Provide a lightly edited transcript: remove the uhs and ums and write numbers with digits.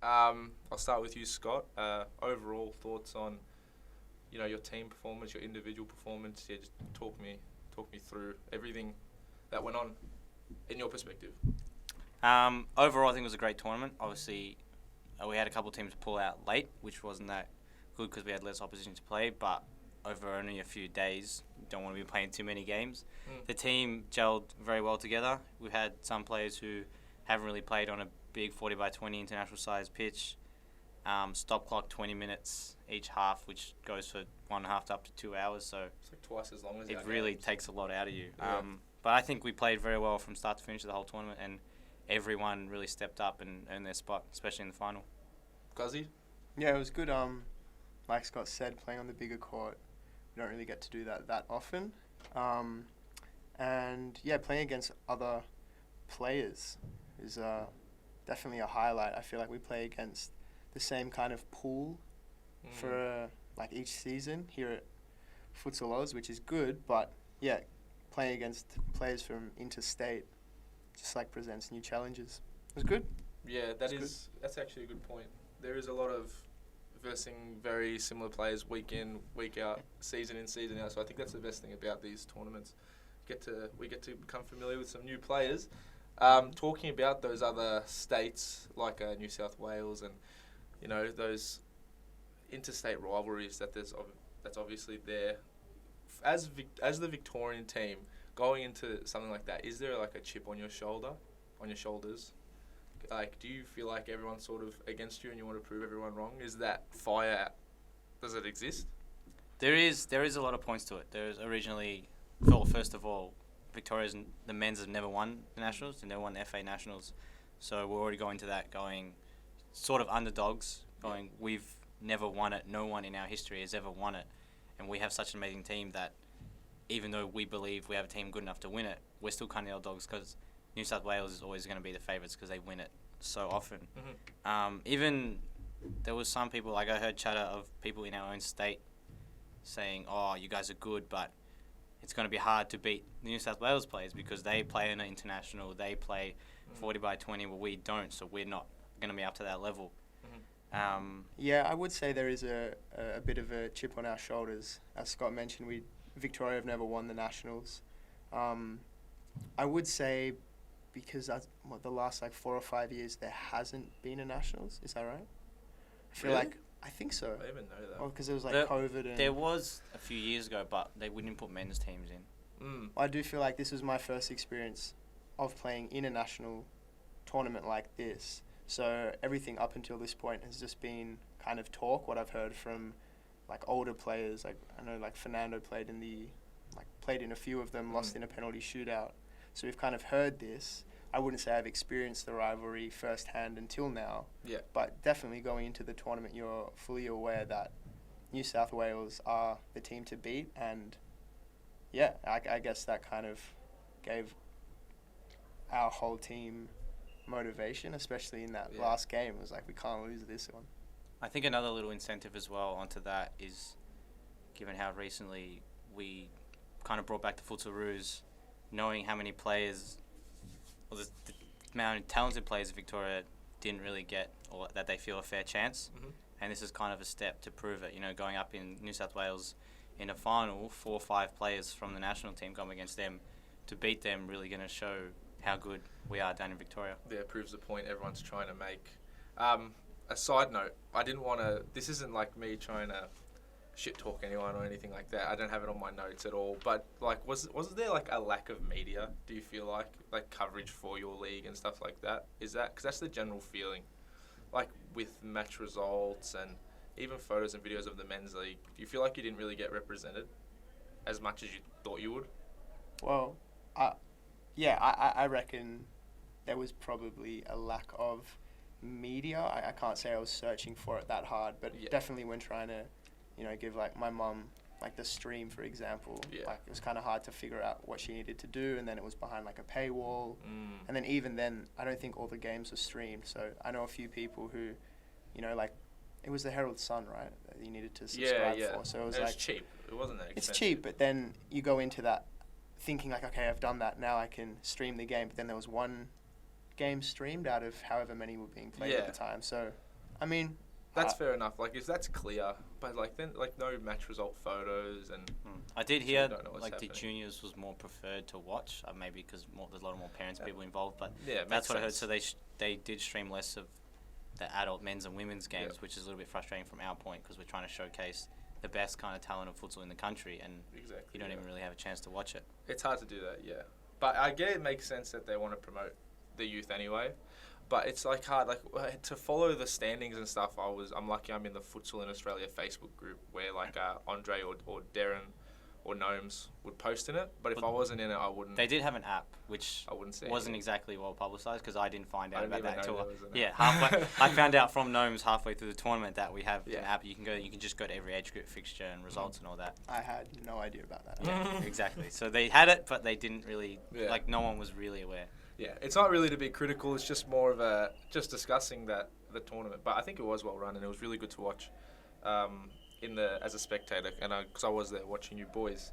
I'll start with you, Scott. Overall thoughts on, your team performance, your individual performance. Yeah, just talk me through everything that went on in your perspective. Overall, I think it was a great tournament. Obviously, we had a couple of teams pull out late, which wasn't that good because we had less opposition to play. But over only a few days, don't want to be playing too many games. The team gelled very well together. We've had some players who haven't really played on a big 40 by 20 international size pitch. Stop clock 20 minutes each half, which goes for 1.5 to up to 2 hours. So It's like twice as long as it our really games. takes a lot out of you. Yeah. But I think we played very well from start to finish of the whole tournament, and everyone really stepped up and earned their spot, especially in the final. Guzzy? Yeah, it was good. Like Scott said, playing on the bigger court, we don't really get to do that often. And yeah, playing against other players is definitely a highlight. I feel like we play against the same kind of pool for like each season here at Futsal Oz, which is good. But yeah, playing against players from interstate just like presents new challenges. It was good. Yeah, that's actually a good point. There is a lot of versing very similar players week in, week out, season in, season out. So I think that's the best thing about these tournaments. We get to become familiar with some new players. Talking about those other states like New South Wales and those interstate rivalries that's obviously there. As the Victorian team going into something like that, is there like a chip on your shoulders? Like, do you feel like everyone's sort of against you and you want to prove everyone wrong? Is that fire? Does it exist? There is a lot of points to it. There's originally, first of all, the men's have never won the nationals. They never won the FA nationals, so we're already going to that going sort of underdogs. We've never won it. No one in our history has ever won it, and we have such an amazing team that even though we believe we have a team good enough to win it, we're still kind of underdogs because New South Wales is always going to be the favourites because they win it so often. Even there was some people, like I heard chatter of people in our own state saying, "Oh, you guys are good, but it's going to be hard to beat the New South Wales players because they play in an international, they play 40 by 20, well we don't, so we're not going to be up to that level." Yeah, I would say there is a bit of a chip on our shoulders. As Scott mentioned, Victoria have never won the nationals. I would say because the last 4 or 5 years there hasn't been a nationals. Is that right? I feel Really? like I think so. I didn't know that. Oh, because there was COVID and There was a few years ago, but they wouldn't put men's teams in. I do feel like this was my first experience of playing in a national tournament like this. So everything up until this point has just been kind of talk. What I've heard from older players, I know Fernando played in a few of them, lost in a penalty shootout. So we've kind of heard this. I wouldn't say I've experienced the rivalry firsthand until now. Yeah. But definitely going into the tournament, you're fully aware that New South Wales are the team to beat. And yeah, I guess that kind of gave our whole team motivation, especially in that last game. It was like, we can't lose this one. I think another little incentive as well onto that is, given how recently we kind of brought back the Futsal Roos, knowing how many players, or the amount of talented players Victoria didn't really get, or that they feel a fair chance. And this is kind of a step to prove it. Going up in New South Wales in a final, 4 or 5 players from the national team come against them. To beat them, really going to show how good we are down in Victoria. Yeah, it proves the point everyone's trying to make. A side note, I didn't want to... This isn't like me trying to shit talk anyone or anything like that. I don't have it on my notes at all. But was there a lack of media? Do you feel like coverage for your league and stuff like that? Is that because that's the general feeling, with match results and even photos and videos of the men's league? Do you feel like you didn't really get represented as much as you thought you would? Well, I reckon there was probably a lack of media. I can't say I was searching for it that hard, but definitely when trying to, give my mum the stream, for example, it was kind of hard to figure out what she needed to do, and then it was behind a paywall, and then even then, I don't think all the games were streamed. So I know a few people who, it was the Herald Sun, right, that you needed to subscribe for. So it was cheap. It wasn't that expensive. It's cheap, but then you go into that thinking okay, I've done that, now I can stream the game. But then there was one game streamed out of however many were being played at the time. So I mean, That's fair enough. Like, if that's clear, but like then like no match result photos and. I did So hear we don't know what's like the happening. juniors was more preferred to watch, maybe because there's a lot more parents, people involved. But Yeah, that's what I heard. sense. So they did stream less of the adult men's and women's games, which is a little bit frustrating from our point because we're trying to showcase the best kind of talent of futsal in the country, and Exactly. you don't even really have a chance to watch it. It's hard to do that, yeah. But I get it makes sense that they want to promote the youth anyway. But it's like hard, like to follow the standings and stuff. I'm lucky. I'm in the Futsal in Australia Facebook group where like Andre or Darren or Gnomes would post in it. But if I wasn't in it, I wouldn't. They did have an app, which I wouldn't see wasn't it. exactly well publicised because I didn't find out I didn't about that even know until there was an yeah app. halfway. I found out from Gnomes halfway through the tournament that we have an Yeah. app. You can just go to every age group fixture and results and all that. I had no idea about that. Yeah, exactly. So they had it, but they didn't really Yeah. no one was really aware. Yeah, it's not really to be critical. It's just more of just discussing the tournament. But I think it was well run and it was really good to watch, as a spectator and because I was there watching you boys.